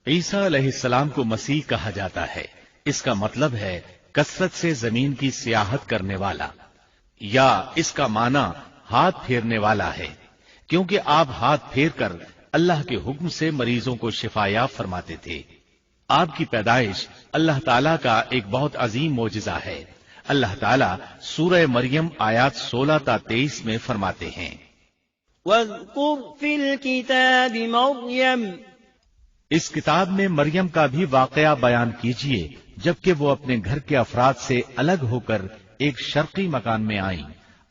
عیسیٰ علیہ السلام کو مسیح کہا جاتا ہے، اس کا مطلب ہے کثرت سے زمین کی سیاحت کرنے والا، یا اس کا معنی ہاتھ پھیرنے والا ہے، کیونکہ آپ ہاتھ پھیر کر اللہ کے حکم سے مریضوں کو شفا یاب فرماتے تھے۔ آپ کی پیدائش اللہ تعالیٰ کا ایک بہت عظیم معجزہ ہے۔ اللہ تعالیٰ سورہ مریم آیات 16 تا 23 میں فرماتے ہیں، وَاذْكُرْ فِي الْكِتَابِ مَرْيَمَ، اس کتاب میں مریم کا بھی واقعہ بیان کیجیے جبکہ وہ اپنے گھر کے افراد سے الگ ہو کر ایک شرقی مکان میں آئیں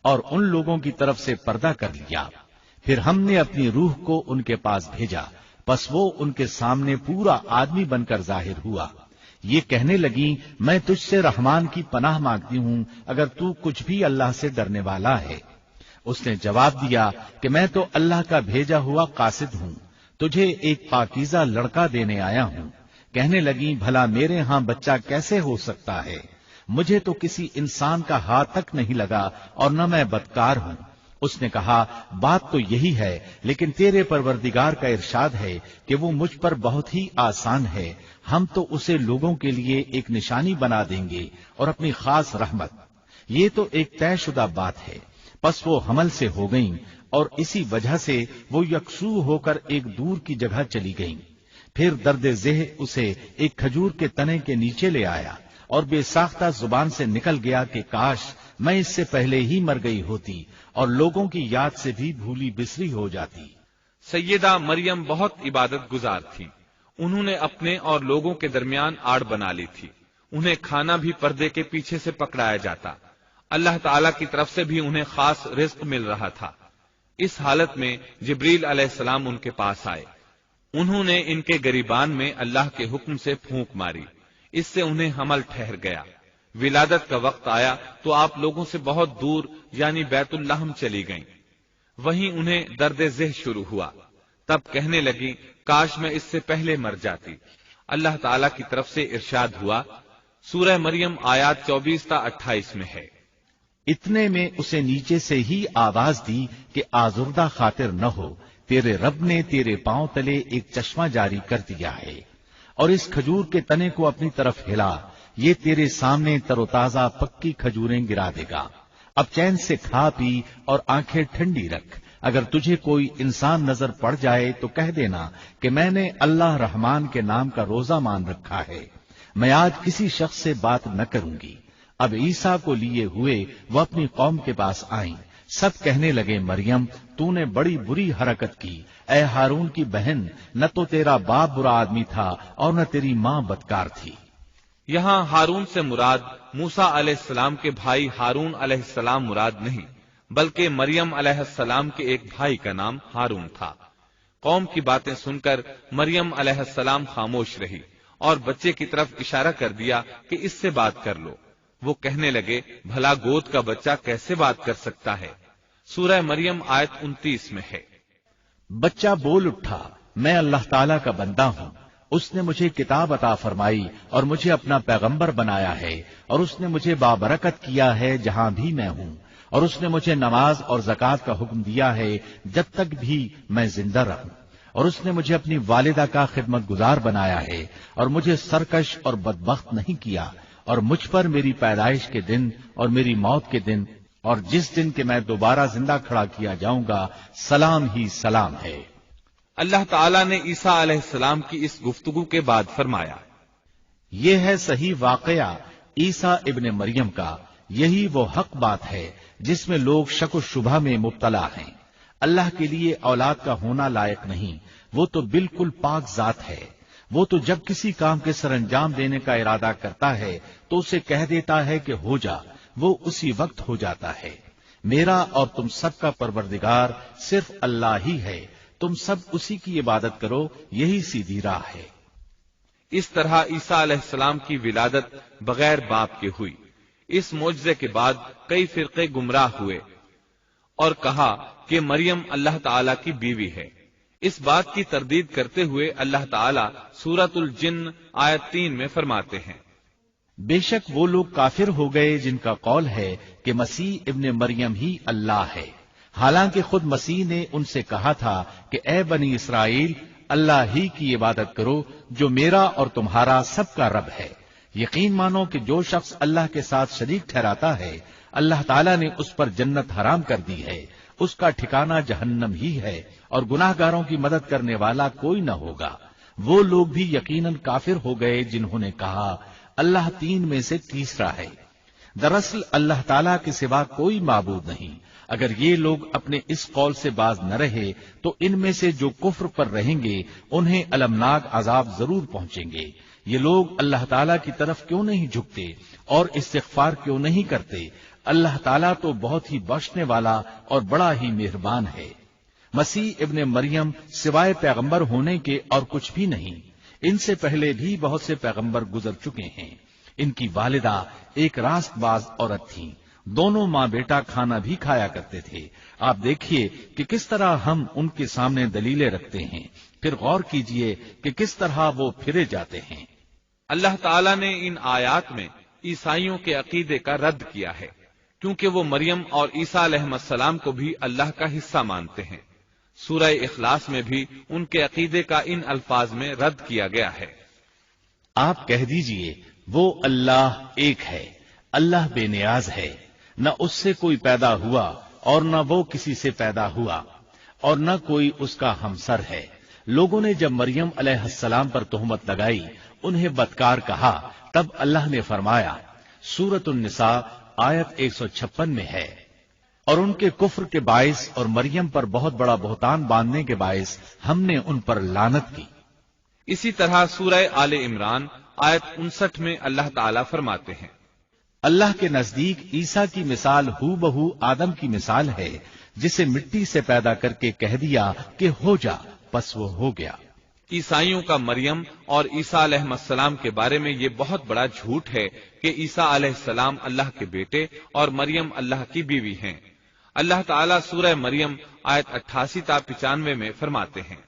اور ان لوگوں کی طرف سے پردہ کر لیا، پھر ہم نے اپنی روح کو ان کے پاس بھیجا، پس وہ ان کے سامنے پورا آدمی بن کر ظاہر ہوا۔ یہ کہنے لگیں، میں تجھ سے رحمان کی پناہ مانگتی ہوں اگر تو کچھ بھی اللہ سے ڈرنے والا ہے۔ اس نے جواب دیا کہ میں تو اللہ کا بھیجا ہوا قاصد ہوں، تجھے ایک پاکیزہ لڑکا دینے آیا ہوں۔ کہنے لگیں، بھلا میرے ہاں بچہ کیسے ہو سکتا ہے؟ مجھے تو کسی انسان کا ہاتھ تک نہیں لگا اور نہ میں بدکار ہوں۔ اس نے کہا، بات تو یہی ہے، لیکن تیرے پروردگار کا ارشاد ہے کہ وہ مجھ پر بہت ہی آسان ہے، ہم تو اسے لوگوں کے لیے ایک نشانی بنا دیں گے اور اپنی خاص رحمت۔ یہ تو ایک طے شدہ بات ہے۔ پس وہ حمل سے ہو گئیں اور اسی وجہ سے وہ یکسو ہو کر ایک دور کی جگہ چلی گئیں۔ پھر درد ذہ اسے ایک کھجور کے تنے کے نیچے لے آیا اور بے ساختہ زبان سے نکل گیا کہ کاش میں اس سے پہلے ہی مر گئی ہوتی اور لوگوں کی یاد سے بھی بھولی بسری ہو جاتی۔ سیدہ مریم بہت عبادت گزار تھیں۔ انہوں نے اپنے اور لوگوں کے درمیان آڑ بنا لی تھی۔ انہیں کھانا بھی پردے کے پیچھے سے پکڑایا جاتا۔ اللہ تعالیٰ کی طرف سے بھی انہیں خاص رزق مل رہا تھا۔ اس حالت میں جبریل علیہ السلام ان کے پاس آئے۔ انہوں نے ان کے گریبان میں اللہ کے حکم سے پھونک ماری، اس سے انہیں حمل ٹھہر گیا۔ ولادت کا وقت آیا تو آپ لوگوں سے بہت دور یعنی بیت اللحم چلی گئیں۔ وہیں انہیں درد ذہ شروع ہوا۔ تب کہنے لگی، کاش میں اس سے پہلے مر جاتی۔ اللہ تعالیٰ کی طرف سے ارشاد ہوا، سورہ مریم آیات 24 تا 28 میں ہے، اتنے میں اسے نیچے سے ہی آواز دی کہ آزردہ خاطر نہ ہو، تیرے رب نے تیرے پاؤں تلے ایک چشمہ جاری کر دیا ہے، اور اس کھجور کے تنے کو اپنی طرف ہلا، یہ تیرے سامنے تر و تازہ پکی کھجوریں گرا دے گا۔ اب چین سے کھا پی اور آنکھیں ٹھنڈی رکھ۔ اگر تجھے کوئی انسان نظر پڑ جائے تو کہہ دینا کہ میں نے اللہ رحمان کے نام کا روزہ مان رکھا ہے، میں آج کسی شخص سے بات نہ کروں گی۔ اب عیسیٰ کو لیے ہوئے وہ اپنی قوم کے پاس آئیں۔ سب کہنے لگے، مریم تو نے بڑی بری حرکت کی، اے ہارون کی بہن، نہ تو تیرا باپ برا آدمی تھا اور نہ تیری ماں بدکار تھی۔ یہاں ہارون سے مراد موسیٰ علیہ السلام کے بھائی ہارون علیہ السلام مراد نہیں، بلکہ مریم علیہ السلام کے ایک بھائی کا نام ہارون تھا۔ قوم کی باتیں سن کر مریم علیہ السلام خاموش رہی اور بچے کی طرف اشارہ کر دیا کہ اس سے بات کر لو۔ وہ کہنے لگے، بھلا گود کا بچہ کیسے بات کر سکتا ہے؟ سورہ مریم آیت 29 میں ہے، بچہ بول اٹھا، میں اللہ تعالیٰ کا بندہ ہوں، اس نے مجھے کتاب عطا فرمائی اور مجھے اپنا پیغمبر بنایا ہے، اور اس نے مجھے بابرکت کیا ہے جہاں بھی میں ہوں، اور اس نے مجھے نماز اور زکوٰۃ کا حکم دیا ہے جب تک بھی میں زندہ رہوں، اور اس نے مجھے اپنی والدہ کا خدمت گزار بنایا ہے اور مجھے سرکش اور بدبخت نہیں کیا، اور مجھ پر میری پیدائش کے دن اور میری موت کے دن اور جس دن کہ میں دوبارہ زندہ کھڑا کیا جاؤں گا سلام ہی سلام ہے۔ اللہ تعالیٰ نے عیسیٰ علیہ السلام کی اس گفتگو کے بعد فرمایا، یہ ہے صحیح واقعہ عیسیٰ ابن مریم کا، یہی وہ حق بات ہے جس میں لوگ شک و شبہ میں مبتلا ہیں۔ اللہ کے لیے اولاد کا ہونا لائق نہیں، وہ تو بالکل پاک ذات ہے۔ وہ تو جب کسی کام کے سر انجام دینے کا ارادہ کرتا ہے تو اسے کہہ دیتا ہے کہ ہو جا، وہ اسی وقت ہو جاتا ہے۔ میرا اور تم سب کا پروردگار صرف اللہ ہی ہے، تم سب اسی کی عبادت کرو، یہی سیدھی راہ ہے۔ اس طرح عیسیٰ علیہ السلام کی ولادت بغیر باپ کے ہوئی۔ اس معجزے کے بعد کئی فرقے گمراہ ہوئے اور کہا کہ مریم اللہ تعالیٰ کی بیوی ہے۔ اس بات کی تردید کرتے ہوئے اللہ تعالیٰ سورۃ الجن آیت 3 میں فرماتے ہیں، بے شک وہ لوگ کافر ہو گئے جن کا قول ہے کہ مسیح ابن مریم ہی اللہ ہے، حالانکہ خود مسیح نے ان سے کہا تھا کہ اے بنی اسرائیل، اللہ ہی کی عبادت کرو جو میرا اور تمہارا سب کا رب ہے۔ یقین مانو کہ جو شخص اللہ کے ساتھ شریک ٹھہراتا ہے اللہ تعالیٰ نے اس پر جنت حرام کر دی ہے، اس کا ٹھکانہ جہنم ہی ہے، اور گناہگاروں کی مدد کرنے والا کوئی نہ ہوگا۔ وہ لوگ بھی یقیناً کافر ہو گئے جنہوں نے کہا اللہ تین میں سے تیسرا ہے۔ دراصل اللہ تعالیٰ کے سوا کوئی معبود نہیں۔ اگر یہ لوگ اپنے اس قول سے باز نہ رہے تو ان میں سے جو کفر پر رہیں گے انہیں المناک عذاب ضرور پہنچیں گے۔ یہ لوگ اللہ تعالیٰ کی طرف کیوں نہیں جھکتے اور استغفار کیوں نہیں کرتے؟ اللہ تعالیٰ تو بہت ہی بخشنے والا اور بڑا ہی مہربان ہے۔ مسیح ابن مریم سوائے پیغمبر ہونے کے اور کچھ بھی نہیں۔ ان سے پہلے بھی بہت سے پیغمبر گزر چکے ہیں۔ ان کی والدہ ایک راست باز عورت تھی، دونوں ماں بیٹا کھانا بھی کھایا کرتے تھے۔ آپ دیکھیے کہ کس طرح ہم ان کے سامنے دلیلیں رکھتے ہیں، پھر غور کیجئے کہ کس طرح وہ پھرے جاتے ہیں۔ اللہ تعالیٰ نے ان آیات میں عیسائیوں کے عقیدے کا رد کیا ہے، کیونکہ وہ مریم اور عیسیٰ علیہ السلام کو بھی اللہ کا حصہ مانتے ہیں۔ سورہ اخلاص میں بھی ان کے عقیدے کا ان الفاظ میں رد کیا گیا ہے۔ آپ کہہ دیجئے وہ اللہ ایک ہے، اللہ بے نیاز ہے، نہ اس سے کوئی پیدا ہوا اور نہ وہ کسی سے پیدا ہوا، اور نہ کوئی اس کا ہمسر ہے۔ لوگوں نے جب مریم علیہ السلام پر تہمت لگائی، انہیں بدکار کہا، تب اللہ نے فرمایا، سورۃ النساء آیت 156 میں ہے، اور ان کے کفر کے باعث اور مریم پر بہت بڑا بہتان باندھنے کے باعث ہم نے ان پر لعنت کی۔ اسی طرح سورہ آل عمران آیت 59 میں اللہ تعالیٰ فرماتے ہیں، اللہ کے نزدیک عیسیٰ کی مثال ہو بہو آدم کی مثال ہے، جسے مٹی سے پیدا کر کے کہہ دیا کہ ہو جا، پس وہ ہو گیا۔ عیسائیوں کا مریم اور عیسیٰ علیہ السلام کے بارے میں یہ بہت بڑا جھوٹ ہے کہ عیسیٰ علیہ السلام اللہ کے بیٹے اور مریم اللہ کی بیوی ہیں۔ اللہ تعالیٰ سورہ مریم آیت 88 تا 95 میں فرماتے ہیں،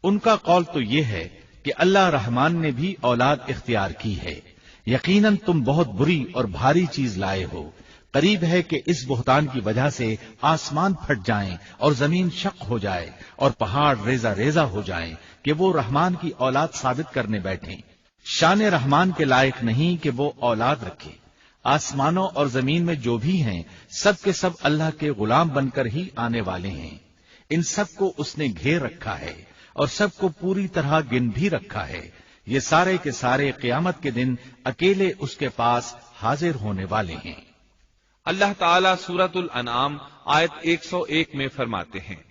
ان کا قول تو یہ ہے کہ اللہ رحمان نے بھی اولاد اختیار کی ہے، یقیناً تم بہت بری اور بھاری چیز لائے ہو۔ قریب ہے کہ اس بہتان کی وجہ سے آسمان پھٹ جائیں اور زمین شق ہو جائے اور پہاڑ ریزہ ریزہ ہو جائیں کہ وہ رحمان کی اولاد ثابت کرنے بیٹھیں۔ شان رحمان کے لائق نہیں کہ وہ اولاد رکھے۔ آسمانوں اور زمین میں جو بھی ہیں سب کے سب اللہ کے غلام بن کر ہی آنے والے ہیں۔ ان سب کو اس نے گھیر رکھا ہے اور سب کو پوری طرح گن بھی رکھا ہے۔ یہ سارے کے سارے قیامت کے دن اکیلے اس کے پاس حاضر ہونے والے ہیں۔ اللہ تعالیٰ سورۃ الانعام آیت 101 میں فرماتے ہیں،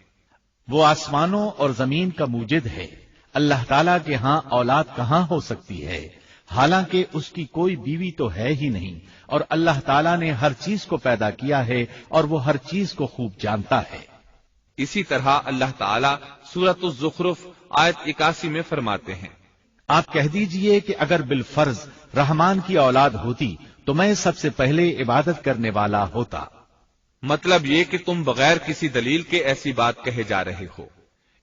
وہ آسمانوں اور زمین کا موجد ہے، اللہ تعالیٰ کے ہاں اولاد کہاں ہو سکتی ہے، حالانکہ اس کی کوئی بیوی تو ہے ہی نہیں، اور اللہ تعالیٰ نے ہر چیز کو پیدا کیا ہے اور وہ ہر چیز کو خوب جانتا ہے۔ اسی طرح اللہ تعالیٰ سورۃ الزخرف آیت 81 میں فرماتے ہیں، آپ کہہ دیجئے کہ اگر بالفرض رحمان کی اولاد ہوتی تو میں سب سے پہلے عبادت کرنے والا ہوتا۔ مطلب یہ کہ تم بغیر کسی دلیل کے ایسی بات کہے جا رہے ہو۔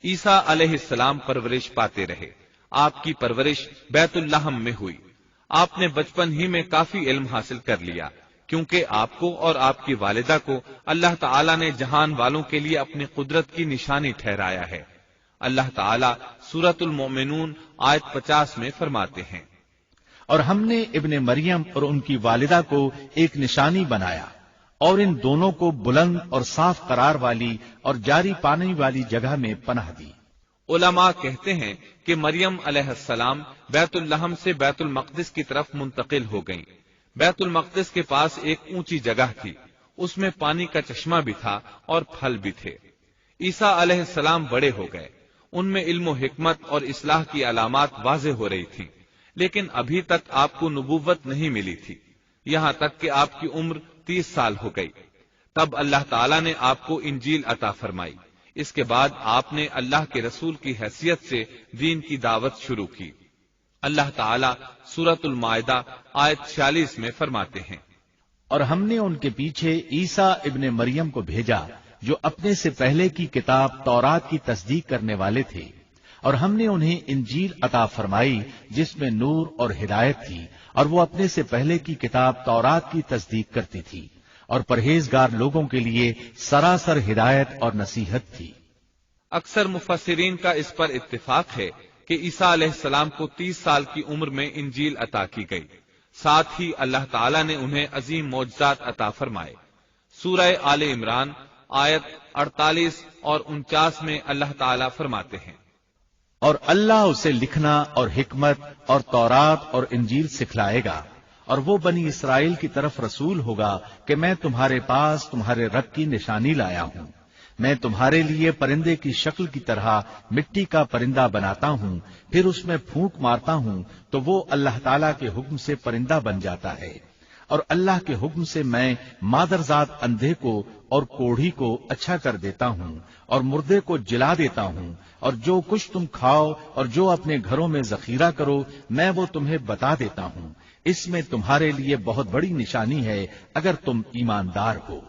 عیسیٰ علیہ السلام پرورش پاتے رہے، آپ کی پرورش بیت اللحم میں ہوئی۔ آپ نے بچپن ہی میں کافی علم حاصل کر لیا، کیونکہ آپ کو اور آپ کی والدہ کو اللہ تعالیٰ نے جہان والوں کے لیے اپنی قدرت کی نشانی ٹھہرایا ہے۔ اللہ تعالیٰ سورۃ المؤمنون آیت 50 میں فرماتے ہیں، اور ہم نے ابن مریم اور ان کی والدہ کو ایک نشانی بنایا اور ان دونوں کو بلند اور صاف قرار والی اور جاری پانی والی جگہ میں پناہ دی۔ علماء کہتے ہیں کہ مریم علیہ السلام بیت اللحم سے بیت المقدس کی طرف منتقل ہو گئیں۔ بیت المقدس کے پاس ایک اونچی جگہ تھی، اس میں پانی کا چشمہ بھی تھا اور پھل بھی تھے۔ عیسیٰ علیہ السلام بڑے ہو گئے، ان میں علم و حکمت اور اصلاح کی علامات واضح ہو رہی تھیں، لیکن ابھی تک آپ کو نبوت نہیں ملی تھی، یہاں تک کہ آپ کی عمر 30 سال ہو گئی۔ تب اللہ تعالیٰ نے آپ کو انجیل عطا فرمائی۔ اس کے بعد آپ نے اللہ کے رسول کی حیثیت سے دین کی دعوت شروع کی۔ اللہ تعالیٰ سورۃ المائدہ آیت 46 میں فرماتے ہیں، اور ہم نے ان کے پیچھے عیسیٰ ابن مریم کو بھیجا جو اپنے سے پہلے کی کتاب تورات کی تصدیق کرنے والے تھے، اور ہم نے انہیں انجیل عطا فرمائی جس میں نور اور ہدایت تھی، اور وہ اپنے سے پہلے کی کتاب تورات کی تصدیق کرتی تھی اور پرہیزگار لوگوں کے لیے سراسر ہدایت اور نصیحت تھی۔ اکثر مفسرین کا اس پر اتفاق ہے کہ عیسیٰ علیہ السلام کو 30 سال کی عمر میں انجیل عطا کی گئی، ساتھ ہی اللہ تعالیٰ نے انہیں عظیم معجزات عطا فرمائے۔ سورہ آل عمران آیت 48 اور 49 میں اللہ تعالیٰ فرماتے ہیں، اور اللہ اسے لکھنا اور حکمت اور تورات اور انجیل سکھلائے گا، اور وہ بنی اسرائیل کی طرف رسول ہوگا کہ میں تمہارے پاس تمہارے رب کی نشانی لایا ہوں۔ میں تمہارے لیے پرندے کی شکل کی طرح مٹی کا پرندہ بناتا ہوں، پھر اس میں پھونک مارتا ہوں تو وہ اللہ تعالیٰ کے حکم سے پرندہ بن جاتا ہے، اور اللہ کے حکم سے میں مادرزاد اندھے کو اور کوڑھی کو اچھا کر دیتا ہوں اور مردے کو جلا دیتا ہوں، اور جو کچھ تم کھاؤ اور جو اپنے گھروں میں ذخیرہ کرو میں وہ تمہیں بتا دیتا ہوں۔ اس میں تمہارے لیے بہت بڑی نشانی ہے اگر تم ایماندار ہو۔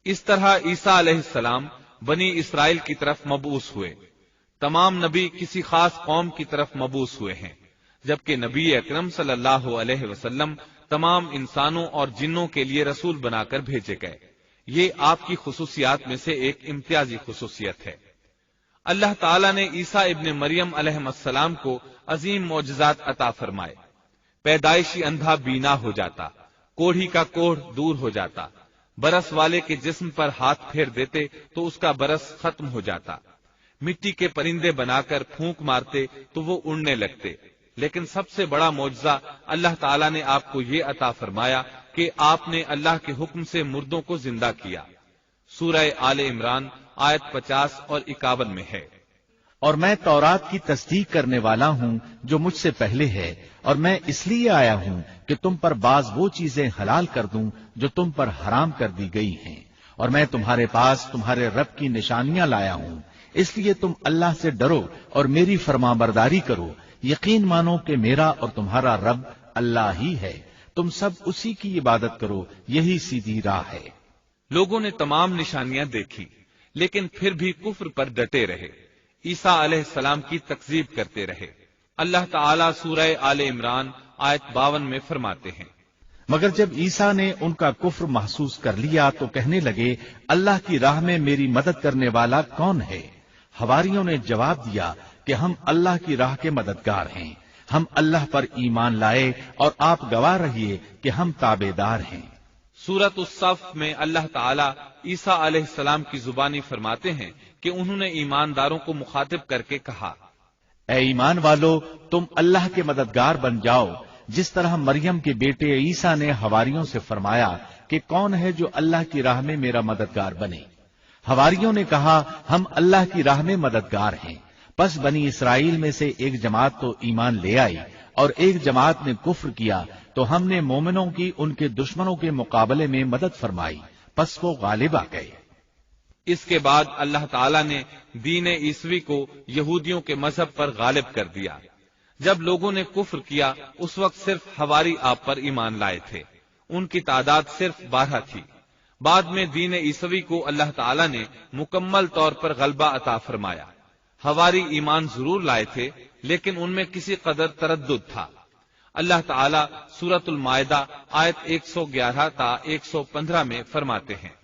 اس طرح عیسیٰ علیہ السلام بنی اسرائیل کی طرف مبعوث ہوئے۔ تمام نبی کسی خاص قوم کی طرف مبعوث ہوئے ہیں، جبکہ نبی اکرم صلی اللہ علیہ وسلم تمام انسانوں اور جنوں کے لیے رسول بنا کر بھیجے گئے۔ یہ آپ کی خصوصیات میں سے ایک امتیازی خصوصیت ہے۔ اللہ تعالیٰ نے عیسیٰ ابن مریم علیہ السلام کو عظیم معجزات عطا فرمائے۔ پیدائشی اندھا بینا ہو جاتا، کوڑھی کا کوڑھ دور ہو جاتا، برس والے کے جسم پر ہاتھ پھیر دیتے تو اس کا برس ختم ہو جاتا، مٹی کے پرندے بنا کر پھونک مارتے تو وہ اڑنے لگتے۔ لیکن سب سے بڑا معجزہ اللہ تعالیٰ نے آپ کو یہ عطا فرمایا کہ آپ نے اللہ کے حکم سے مردوں کو زندہ کیا۔ سورہ آل عمران آیت 50 اور 51 میں ہے، اور میں تورات کی تصدیق کرنے والا ہوں جو مجھ سے پہلے ہے، اور میں اس لیے آیا ہوں کہ تم پر بعض وہ چیزیں حلال کر دوں جو تم پر حرام کر دی گئی ہیں، اور میں تمہارے پاس تمہارے رب کی نشانیاں لایا ہوں، اس لیے تم اللہ سے ڈرو اور میری فرمانبرداری کرو۔ یقین مانو کہ میرا اور تمہارا رب اللہ ہی ہے، تم سب اسی کی عبادت کرو، یہی سیدھی راہ ہے۔ لوگوں نے تمام نشانیاں دیکھی لیکن پھر بھی کفر پر ڈٹے رہے، عیسیٰ علیہ السلام کی تکذیب کرتے رہے۔ اللہ تعالیٰ سورہ آل عمران آیت 52 میں فرماتے ہیں، مگر جب عیسیٰ نے ان کا کفر محسوس کر لیا تو کہنے لگے اللہ کی راہ میں میری مدد کرنے والا کون ہے؟ حواریوں نے جواب دیا کہ ہم اللہ کی راہ کے مددگار ہیں، ہم اللہ پر ایمان لائے اور آپ گواہ رہیے کہ ہم تابعدار ہیں۔ سورۃ الصف میں اللہ تعالیٰ عیسیٰ علیہ السلام کی زبانی فرماتے ہیں کہ انہوں نے ایمانداروں کو مخاطب کر کے کہا، اے ایمان والو، تم اللہ کے مددگار بن جاؤ، جس طرح مریم کے بیٹے عیسیٰ نے حواریوں سے فرمایا کہ کون ہے جو اللہ کی راہ میں میرا مددگار بنے؟ حواریوں نے کہا ہم اللہ کی راہ میں مددگار ہیں۔ پس بنی اسرائیل میں سے ایک جماعت تو ایمان لے آئی اور ایک جماعت نے کفر کیا، تو ہم نے مومنوں کی ان کے دشمنوں کے مقابلے میں مدد فرمائی، پس وہ غالب آ گئے۔ اس کے بعد اللہ تعالیٰ نے دین عیسوی کو یہودیوں کے مذہب پر غالب کر دیا۔ جب لوگوں نے کفر کیا اس وقت صرف حواری آپ پر ایمان لائے تھے، ان کی تعداد صرف 12 تھی۔ بعد میں دین عیسوی کو اللہ تعالیٰ نے مکمل طور پر غلبہ عطا فرمایا۔ حواری ایمان ضرور لائے تھے لیکن ان میں کسی قدر تردد تھا۔ اللہ تعالیٰ سورۃ المائدہ آیت 111 تا 115 میں فرماتے ہیں،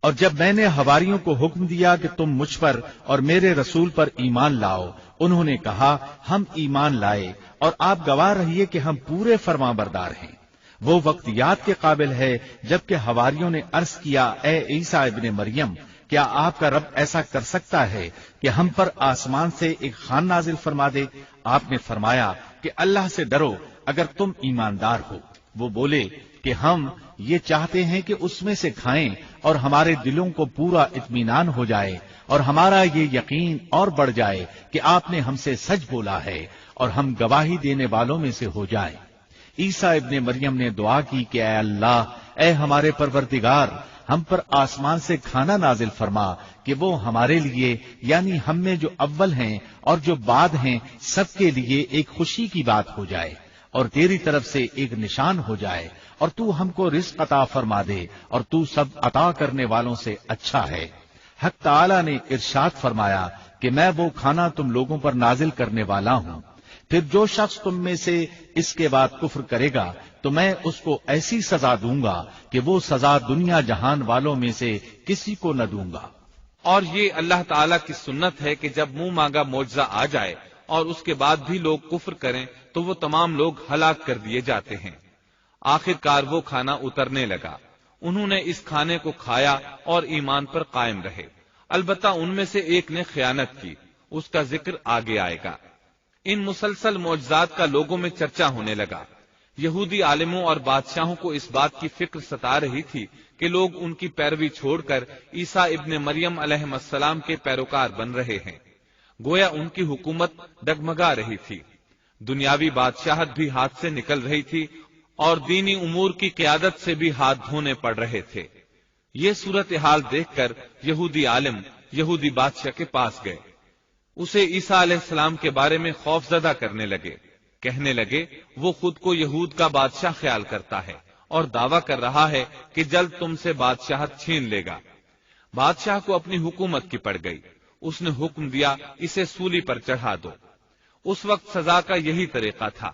اور جب میں نے حواریوں کو حکم دیا کہ تم مجھ پر اور میرے رسول پر ایمان لاؤ، انہوں نے کہا ہم ایمان لائے اور آپ گواہ رہیے کہ ہم پورے فرمانبردار ہیں۔ وہ وقت یاد کے قابل ہے جبکہ حواریوں نے عرض کیا، اے عیسیٰ ابن مریم، کیا آپ کا رب ایسا کر سکتا ہے کہ ہم پر آسمان سے ایک خوان نازل فرما دے؟ آپ نے فرمایا کہ اللہ سے ڈرو اگر تم ایماندار ہو۔ وہ بولے کہ ہم یہ چاہتے ہیں کہ اس میں سے کھائیں اور ہمارے دلوں کو پورا اطمینان ہو جائے اور ہمارا یہ یقین اور بڑھ جائے کہ آپ نے ہم سے سچ بولا ہے اور ہم گواہی دینے والوں میں سے ہو جائیں۔ عیسیٰ ابن مریم نے دعا کی کہ اے اللہ، اے ہمارے پروردگار، ہم پر آسمان سے کھانا نازل فرما کہ وہ ہمارے لیے، یعنی ہم میں جو اول ہیں اور جو بعد ہیں، سب کے لیے ایک خوشی کی بات ہو جائے اور تیری طرف سے ایک نشان ہو جائے، اور تو ہم کو رزق عطا فرما دے اور تو سب عطا کرنے والوں سے اچھا ہے۔ حق تعالی نے ارشاد فرمایا کہ میں وہ کھانا تم لوگوں پر نازل کرنے والا ہوں، پھر جو شخص تم میں سے اس کے بعد کفر کرے گا تو میں اس کو ایسی سزا دوں گا کہ وہ سزا دنیا جہان والوں میں سے کسی کو نہ دوں گا۔ اور یہ اللہ تعالیٰ کی سنت ہے کہ جب منہ مانگا معجزہ آ جائے اور اس کے بعد بھی لوگ کفر کریں تو وہ تمام لوگ ہلاک کر دیے جاتے ہیں۔ آخر کار وہ کھانا اترنے لگا، انہوں نے اس کھانے کو کھایا اور ایمان پر قائم رہے، البتہ ان میں سے ایک نے خیانت کی، اس کا ذکر آگے آئے گا۔ ان مسلسل معجزات کا لوگوں میں چرچا ہونے لگا۔ یہودی عالموں اور بادشاہوں کو اس بات کی فکر ستا رہی تھی کہ لوگ ان کی پیروی چھوڑ کر عیسیٰ ابن مریم علیہ السلام کے پیروکار بن رہے ہیں، گویا ان کی حکومت ڈگمگا رہی تھی، دنیاوی بادشاہت بھی ہاتھ سے نکل رہی تھی اور دینی امور کی قیادت سے بھی ہاتھ دھونے پڑ رہے تھے۔ یہ صورتحال دیکھ کر یہودی عالم یہودی بادشاہ کے پاس گئے، اسے عیسیٰ علیہ السلام کے بارے میں خوف زدہ کرنے لگے، کہنے لگے وہ خود کو یہود کا بادشاہ خیال کرتا ہے اور دعویٰ کر رہا ہے کہ جلد تم سے بادشاہت چھین لے گا۔ بادشاہ کو اپنی حکومت کی پڑ گئی، اس نے حکم دیا اسے سولی پر چڑھا دو۔ اس وقت سزا کا یہی طریقہ تھا،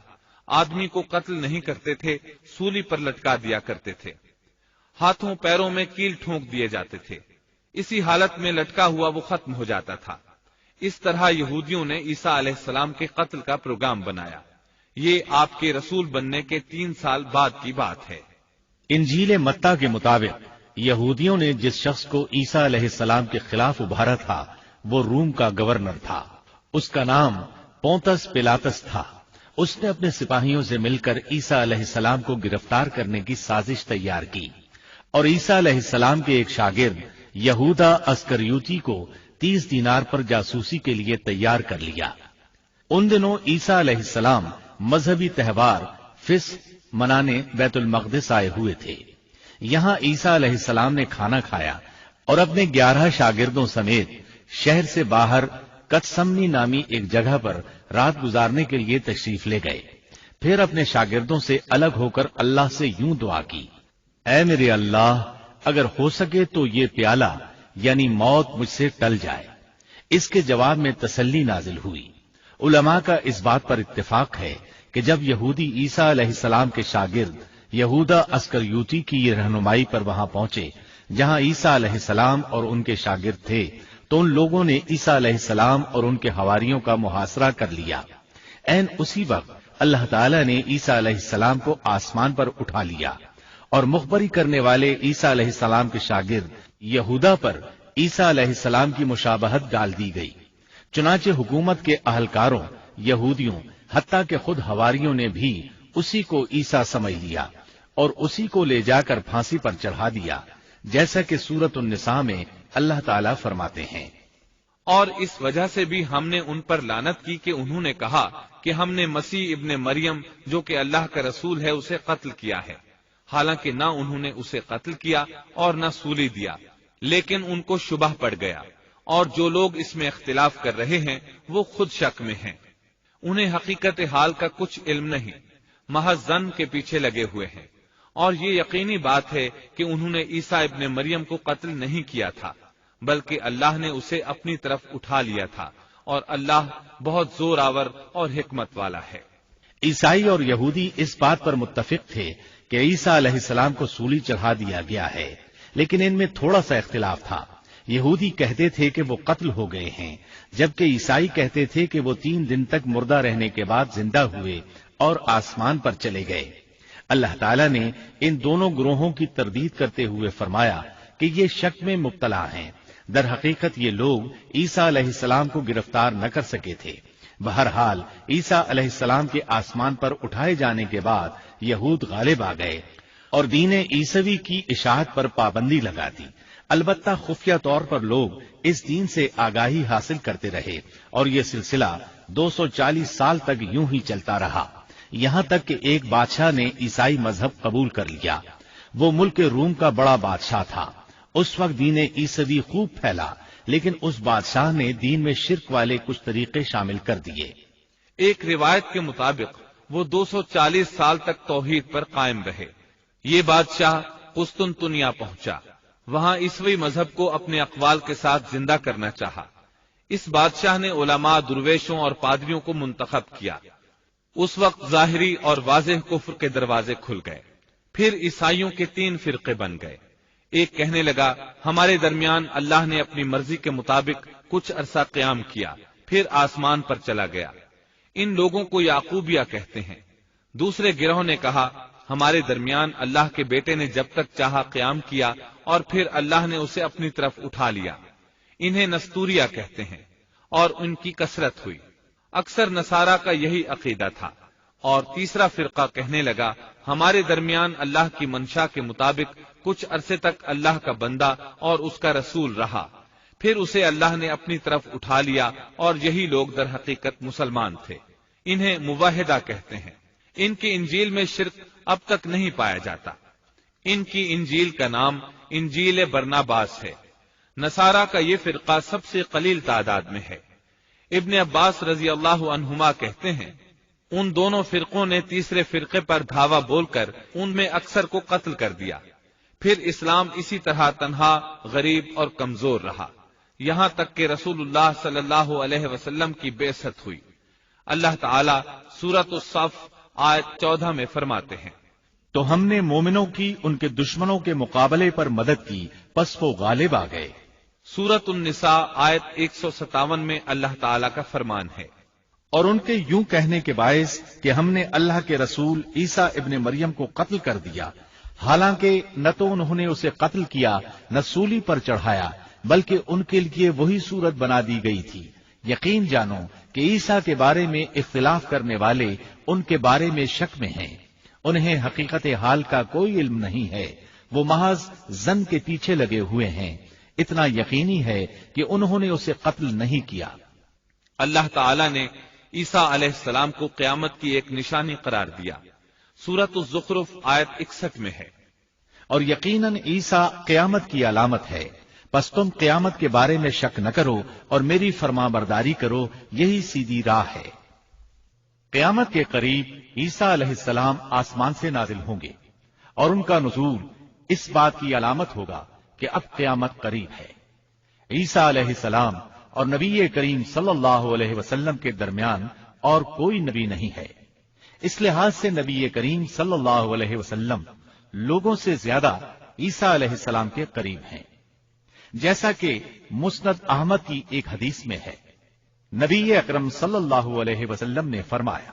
آدمی کو قتل نہیں کرتے تھے، سولی پر لٹکا دیا کرتے تھے، ہاتھوں پیروں میں کیل ٹھونک دیے جاتے تھے، اسی حالت میں لٹکا ہوا وہ ختم ہو جاتا تھا۔ اس طرح یہودیوں نے عیسیٰ علیہ السلام کے قتل کا پروگرام بنایا۔ یہ آپ کے رسول بننے کے 3 سال بعد کی بات ہے۔ انجیل متی کے مطابق یہودیوں نے جس شخص کو عیسیٰ علیہ السلام کے خلاف ابھارا تھا وہ روم کا گورنر تھا، اس کا نام پونتس پیلاطس تھا۔ اس نے اپنے سپاہیوں سے مل کر عیسیٰ علیہ السلام کو گرفتار کرنے کی سازش تیار کی اور عیسیٰ علیہ السلام کے ایک شاگرد یہودا اسکریوتی کو 30 دینار پر جاسوسی کے لیے تیار کر لیا۔ ان دنوں عیسیٰ علیہ السلام مذہبی تہوار فصح منانے بیت المقدس آئے ہوئے تھے۔ یہاں عیسیٰ علیہ السلام نے کھانا کھایا اور اپنے 11 شاگردوں سمیت شہر سے باہر کتسمنی نامی ایک جگہ پر رات گزارنے کے لیے تشریف لے گئے۔ پھر اپنے شاگردوں سے الگ ہو کر اللہ سے یوں دعا کی، اے میرے اللہ، اگر ہو سکے تو یہ پیالہ یعنی موت مجھ سے ٹل جائے۔ اس کے جواب میں تسلی نازل ہوئی۔ علماء کا اس بات پر اتفاق ہے کہ جب یہودی عیسیٰ علیہ السلام کے شاگرد یہودا اسکریوتی کی یہ رہنمائی پر وہاں پہنچے جہاں عیسیٰ علیہ السلام اور ان کے شاگرد تھے، تو ان لوگوں نے عیسیٰ علیہ السلام اور ان کے حواریوں کا محاصرہ کر لیا۔ عین اسی وقت اللہ تعالیٰ نے عیسیٰ علیہ السلام کو آسمان پر اٹھا لیا اور مخبری کرنے والے عیسیٰ علیہ السلام کے شاگرد یہودا پر عیسیٰ علیہ السلام کی مشابہت ڈال دی گئی۔ چنانچہ حکومت کے اہلکاروں، یہودیوں، حتیٰ کہ خود حواریوں نے بھی اسی کو عیسیٰ سمجھ لیا اور اسی کو لے جا کر پھانسی پر چڑھا دیا، جیسا کہ سورۃ النساء میں اللہ تعالیٰ فرماتے ہیں۔ اور اس وجہ سے بھی ہم نے ان پر لعنت کی کہ انہوں نے کہا کہ ہم نے مسیح ابن مریم جو کہ اللہ کا رسول ہے اسے قتل کیا ہے، حالانکہ نہ انہوں نے اسے قتل کیا اور نہ سولی دیا، لیکن ان کو شبہ پڑ گیا، اور جو لوگ اس میں اختلاف کر رہے ہیں وہ خود شک میں ہیں، انہیں حقیقت حال کا کچھ علم نہیں، محض ظن کے پیچھے لگے ہوئے ہیں۔ اور یہ یقینی بات ہے کہ انہوں نے عیسیٰ ابن مریم کو قتل نہیں کیا تھا، بلکہ اللہ نے اسے اپنی طرف اٹھا لیا تھا، اور اللہ بہت زور آور اور حکمت والا ہے۔ عیسائی اور یہودی اس بات پر متفق تھے کہ عیسیٰ علیہ السلام کو سولی چڑھا دیا گیا ہے، لیکن ان میں تھوڑا سا اختلاف تھا۔ یہودی کہتے تھے کہ وہ قتل ہو گئے ہیں، جبکہ عیسائی کہتے تھے کہ وہ 3 دن تک مردہ رہنے کے بعد زندہ ہوئے اور آسمان پر چلے گئے۔ اللہ تعالیٰ نے ان دونوں گروہوں کی تردید کرتے ہوئے فرمایا کہ یہ شک میں مبتلا ہیں، در حقیقت یہ لوگ عیسیٰ علیہ السلام کو گرفتار نہ کر سکے تھے۔ بہرحال عیسیٰ علیہ السلام کے آسمان پر اٹھائے جانے کے بعد یہود غالب آ گئے اور دین عیسوی کی اشاعت پر پابندی لگا دی۔ البتہ خفیہ طور پر لوگ اس دین سے آگاہی حاصل کرتے رہے اور یہ سلسلہ 240 سال تک یوں ہی چلتا رہا، یہاں تک کہ ایک بادشاہ نے عیسائی مذہب قبول کر لیا۔ وہ ملک روم کا بڑا بادشاہ تھا۔ اس وقت دین عیسوی خوب پھیلا، لیکن اس بادشاہ نے دین میں شرک والے کچھ طریقے شامل کر دیے۔ ایک روایت کے مطابق وہ 240 سال تک توحید پر قائم رہے۔ یہ بادشاہ قسطنطنیہ پہنچا، وہاں عیسوی مذہب کو اپنے اقوال کے ساتھ زندہ کرنا چاہا۔ اس بادشاہ نے علماء، درویشوں اور پادریوں کو منتخب کیا۔ اس وقت ظاہری اور واضح کفر کے دروازے کھل گئے۔ پھر عیسائیوں کے 3 فرقے بن گئے۔ ایک کہنے لگا ہمارے درمیان اللہ نے اپنی مرضی کے مطابق کچھ عرصہ قیام کیا، پھر آسمان پر چلا گیا۔ ان لوگوں کو یعقوبیہ کہتے ہیں۔ دوسرے گروہ نے کہا ہمارے درمیان اللہ کے بیٹے نے جب تک چاہا قیام کیا اور پھر اللہ نے اسے اپنی طرف اٹھا لیا۔ انہیں نستوریہ کہتے ہیں اور ان کی کثرت ہوئی۔ اکثر نصارہ کا یہی عقیدہ تھا۔ اور تیسرا فرقہ کہنے لگا ہمارے درمیان اللہ کی منشا کے مطابق کچھ عرصے تک اللہ کا بندہ اور اس کا رسول رہا، پھر اسے اللہ نے اپنی طرف اٹھا لیا، اور یہی لوگ در حقیقت مسلمان تھے۔ انہیں موحدہ کہتے ہیں۔ ان کی انجیل میں شرک اب تک نہیں پایا جاتا۔ ان کی انجیل کا نام انجیل برناباس ہے۔ نصارہ کا یہ فرقہ سب سے قلیل تعداد میں ہے۔ ابن عباس رضی اللہ عنہما کہتے ہیں ان دونوں فرقوں نے تیسرے فرقے پر دھاوا بول کر ان میں اکثر کو قتل کر دیا۔ پھر اسلام اسی طرح تنہا، غریب اور کمزور رہا، یہاں تک کہ رسول اللہ صلی اللہ علیہ وسلم کی بعثت ہوئی۔ اللہ تعالی سورۃ الصف آیت 14 میں فرماتے ہیں تو ہم نے مومنوں کی ان کے دشمنوں کے مقابلے پر مدد کی، پس وہ غالب آ گئے۔ سورۃ النساء آیت 157 میں اللہ تعالی کا فرمان ہے اور ان کے یوں کہنے کے باعث کہ ہم نے اللہ کے رسول عیسیٰ ابن مریم کو قتل کر دیا، حالانکہ نہ تو انہوں نے اسے قتل کیا نہ سولی پر چڑھایا، بلکہ ان کے لیے وہی صورت بنا دی گئی تھی۔ یقین جانو کہ عیسیٰ کے بارے میں اختلاف کرنے والے ان کے بارے میں شک میں ہیں، انہیں حقیقت حال کا کوئی علم نہیں ہے، وہ محض ظن کے پیچھے لگے ہوئے ہیں۔ اتنا یقینی ہے کہ انہوں نے اسے قتل نہیں کیا۔ اللہ تعالی نے عیسیٰ علیہ السلام کو قیامت کی ایک نشانی قرار دیا۔ سورۃ الزخرف آیت 61 میں ہے اور یقیناً عیسیٰ قیامت کی علامت ہے، پس تم قیامت کے بارے میں شک نہ کرو اور میری فرمانبرداری کرو، یہی سیدھی راہ ہے۔ قیامت کے قریب عیسیٰ علیہ السلام آسمان سے نازل ہوں گے اور ان کا نزول اس بات کی علامت ہوگا کہ اب قیامت قریب ہے۔ عیسیٰ علیہ السلام اور نبی کریم صلی اللہ علیہ وسلم کے درمیان اور کوئی نبی نہیں ہے، اس لحاظ سے نبی کریم صلی اللہ علیہ وسلم لوگوں سے زیادہ عیسیٰ علیہ السلام کے قریب ہیں، جیسا کہ مسند احمد کی ایک حدیث میں ہے۔ نبی اکرم صلی اللہ علیہ وسلم نے فرمایا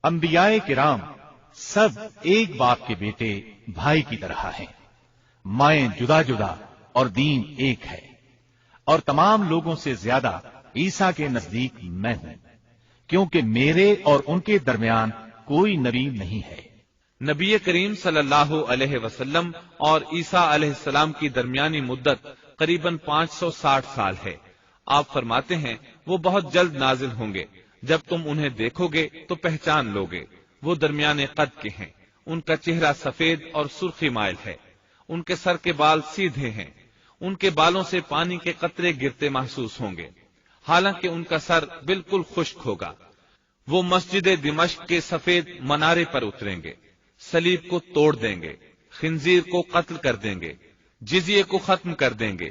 انبیاء کرام سب ایک باپ کے بیٹے بھائی کی طرح ہیں، مائیں جدا جدا اور دین ایک ہے، اور تمام لوگوں سے زیادہ عیسیٰ کے نزدیک میں ہوں، کیونکہ میرے اور ان کے درمیان کوئی نبی نہیں ہے۔ نبی کریم صلی اللہ علیہ وسلم اور عیسیٰ علیہ السلام کی درمیانی مدت قریباً 560 سال ہے۔ آپ فرماتے ہیں وہ بہت جلد نازل ہوں گے، جب تم انہیں دیکھو گے تو پہچان لوگے۔ وہ درمیانے قد کے ہیں، ان کا چہرہ سفید اور سرخی مائل ہے، ان کے سر کے بال سیدھے ہیں، ان کے بالوں سے پانی کے قطرے گرتے محسوس ہوں گے، حالانکہ ان کا سر بالکل خشک ہوگا۔ وہ مسجد دمشق کے سفید منارے پر اتریں گے، صلیب کو توڑ دیں گے، خنزیر کو قتل کر دیں گے، جزیے کو ختم کر دیں گے،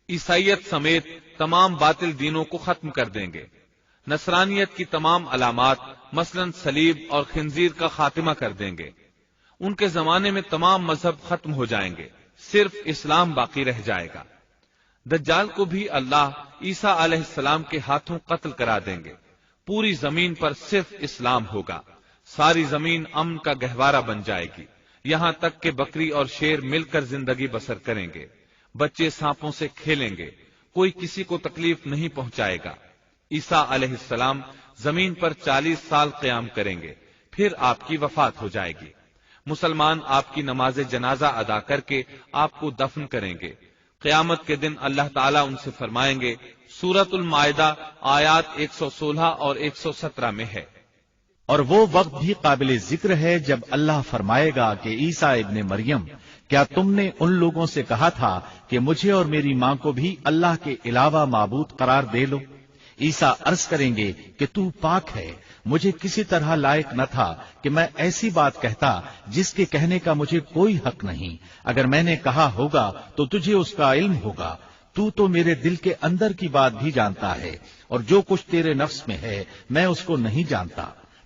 عیسائیت سمیت تمام باطل دینوں کو ختم کر دیں گے، نصرانیت کی تمام علامات مثلا صلیب اور خنزیر کا خاتمہ کر دیں گے۔ ان کے زمانے میں تمام مذہب ختم ہو جائیں گے، صرف اسلام باقی رہ جائے گا۔ دجال کو بھی اللہ عیسیٰ علیہ السلام کے ہاتھوں قتل کرا دیں گے۔ پوری زمین پر صرف اسلام ہوگا، ساری زمین امن کا گہوارہ بن جائے گی، یہاں تک کہ بکری اور شیر مل کر زندگی بسر کریں گے، بچے سانپوں سے کھیلیں گے، کوئی کسی کو تکلیف نہیں پہنچائے گا۔ عیسیٰ علیہ السلام زمین پر 40 سال قیام کریں گے، پھر آپ کی وفات ہو جائے گی۔ مسلمان آپ کی نماز جنازہ ادا کر کے آپ کو دفن کریں گے۔ قیامت کے دن اللہ تعالیٰ ان سے فرمائیں گے، سورۃ المائدہ آیات 116 اور 117 میں ہے، اور وہ وقت بھی قابل ذکر ہے جب اللہ فرمائے گا کہ عیسیٰ ابن مریم، کیا تم نے ان لوگوں سے کہا تھا کہ مجھے اور میری ماں کو بھی اللہ کے علاوہ معبود قرار دے لو؟ عیسیٰ عرض کریں گے کہ تو پاک ہے، مجھے کسی طرح لائق نہ تھا کہ میں ایسی بات کہتا جس کے کہنے کا مجھے کوئی حق نہیں۔ اگر میں نے کہا ہوگا تو تجھے اس کا علم ہوگا، تو میرے دل کے اندر کی بات بھی جانتا ہے، اور جو کچھ تیرے نفس میں ہے میں اس کو نہیں جانتا۔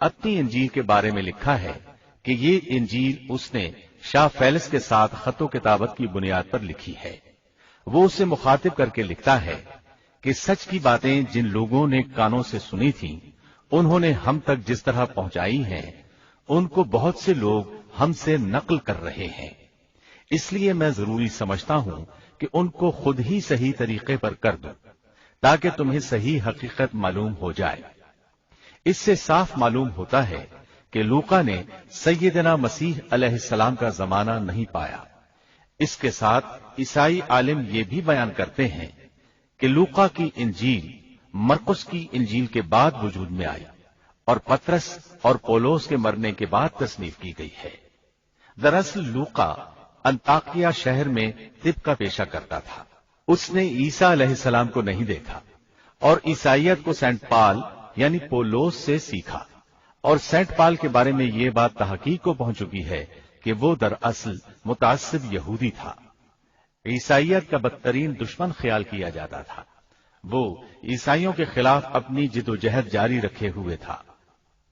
اپنی انجیل کے بارے میں لکھا ہے کہ یہ انجیل اس نے شاہ فیلس کے ساتھ خط و کتابت کی بنیاد پر لکھی ہے۔ وہ اسے مخاطب کر کے لکھتا ہے کہ سچ کی باتیں جن لوگوں نے کانوں سے سنی تھیں انہوں نے ہم تک جس طرح پہنچائی ہیں ان کو بہت سے لوگ ہم سے نقل کر رہے ہیں، اس لیے میں ضروری سمجھتا ہوں کہ ان کو خود ہی صحیح طریقے پر کر دوں تاکہ تمہیں صحیح حقیقت معلوم ہو جائے۔ اس سے صاف معلوم ہوتا ہے کہ لوقا نے سیدنا مسیح علیہ السلام کا زمانہ نہیں پایا۔ اس کے ساتھ عیسائی عالم یہ بھی بیان کرتے ہیں کہ لوقا کی انجیل مرقس کی انجیل کے بعد وجود میں آئی اور پطرس اور پولوس کے مرنے کے بعد تصنیف کی گئی ہے۔ دراصل لوقا انطاکیہ شہر میں طب کا پیشہ کرتا تھا۔ اس نے عیسیٰ علیہ السلام کو نہیں دیکھا اور عیسائیت کو سینٹ پال یعنی پولوس سے سیکھا، اور سینٹ پال کے بارے میں یہ بات تحقیق کو پہنچ چکی ہے کہ وہ دراصل متعصب یہودی تھا۔ عیسائیت کا بدترین دشمن خیال کیا جاتا تھا۔ وہ عیسائیوں کے خلاف اپنی جد و جہد جاری رکھے ہوئے تھا،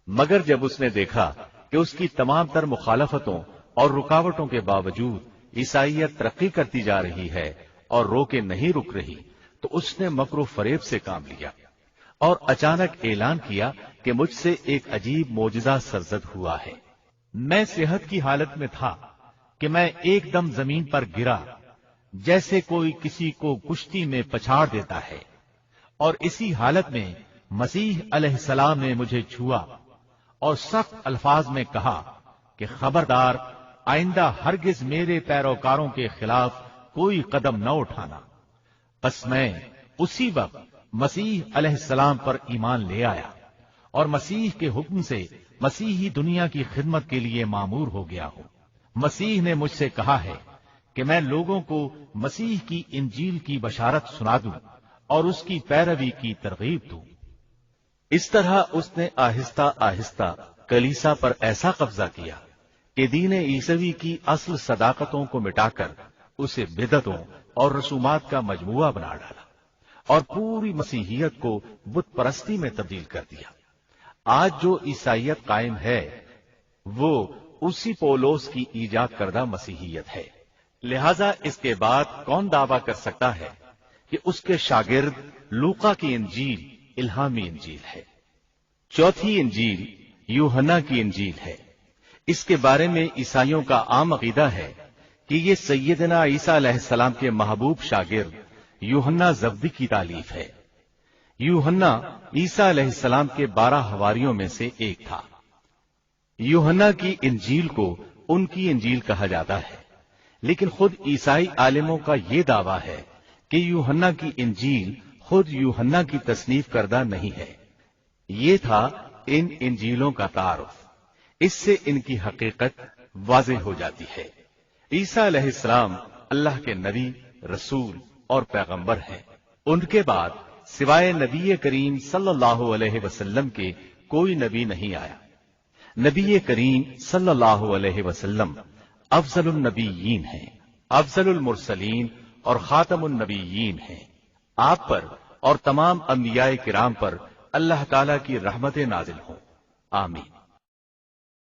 مگر جب اس نے دیکھا کہ اس کی تمام تر مخالفتوں اور رکاوٹوں کے باوجود عیسائیت ترقی کرتی جا رہی ہے اور روکے نہیں رک رہی، تو اس نے مکر و فریب سے کام لیا اور اچانک اعلان کیا کہ مجھ سے ایک عجیب معجزہ سرزد ہوا ہے۔ میں صحت کی حالت میں تھا کہ میں ایک دم زمین پر گرا جیسے کوئی کسی کو کشتی میں پچھاڑ دیتا ہے، اور اسی حالت میں مسیح علیہ السلام نے مجھے چھوا اور سخت الفاظ میں کہا کہ خبردار، آئندہ ہرگز میرے پیروکاروں کے خلاف کوئی قدم نہ اٹھانا۔ بس میں اسی وقت مسیح علیہ السلام پر ایمان لے آیا اور مسیح کے حکم سے مسیحی دنیا کی خدمت کے لیے مامور ہو گیا ہوں۔ مسیح نے مجھ سے کہا ہے کہ میں لوگوں کو مسیح کی انجیل کی بشارت سنا دوں اور اس کی پیروی کی ترغیب دوں۔ اس طرح اس نے آہستہ آہستہ کلیسا پر ایسا قبضہ کیا کہ دین عیسوی کی اصل صداقتوں کو مٹا کر اسے بدعتوں اور رسومات کا مجموعہ بنا ڈالا اور پوری مسیحیت کو بت پرستی میں تبدیل کر دیا۔ آج جو عیسائیت قائم ہے وہ اسی پولوس کی ایجاد کردہ مسیحیت ہے۔ لہذا اس کے بعد کون دعویٰ کر سکتا ہے کہ اس کے شاگرد لوقا کی انجیل الہامی انجیل ہے؟ چوتھی انجیل یوحنا کی انجیل ہے۔ اس کے بارے میں عیسائیوں کا عام عقیدہ ہے کہ یہ سیدنا عیسیٰ علیہ السلام کے محبوب شاگرد یوحنا زبدی کی تالیف ہے۔ یوحنا عیسیٰ علیہ السلام کے 12 حواریوں میں سے ایک تھا۔ یوحنا کی انجیل کو ان کی انجیل کہا جاتا ہے، لیکن خود عیسائی عالموں کا یہ دعویٰ ہے کہ یوحنا کی انجیل خود یوحنا کی تصنیف کردہ نہیں ہے۔ یہ تھا ان انجیلوں کا تعارف۔ اس سے ان کی حقیقت واضح ہو جاتی ہے۔ عیسیٰ علیہ السلام اللہ کے نبی، رسول اور پیغمبر ہیں۔ ان کے بعد سوائے نبی کریم صلی اللہ علیہ وسلم کے کوئی نبی نہیں آیا۔ نبی کریم صلی اللہ علیہ وسلم افضل النبیین ہیں، افضل المرسلین اور خاتم النبیین ہیں۔ آپ پر اور تمام انبیاء کرام پر اللہ تعالی کی رحمتیں نازل ہوں، آمین۔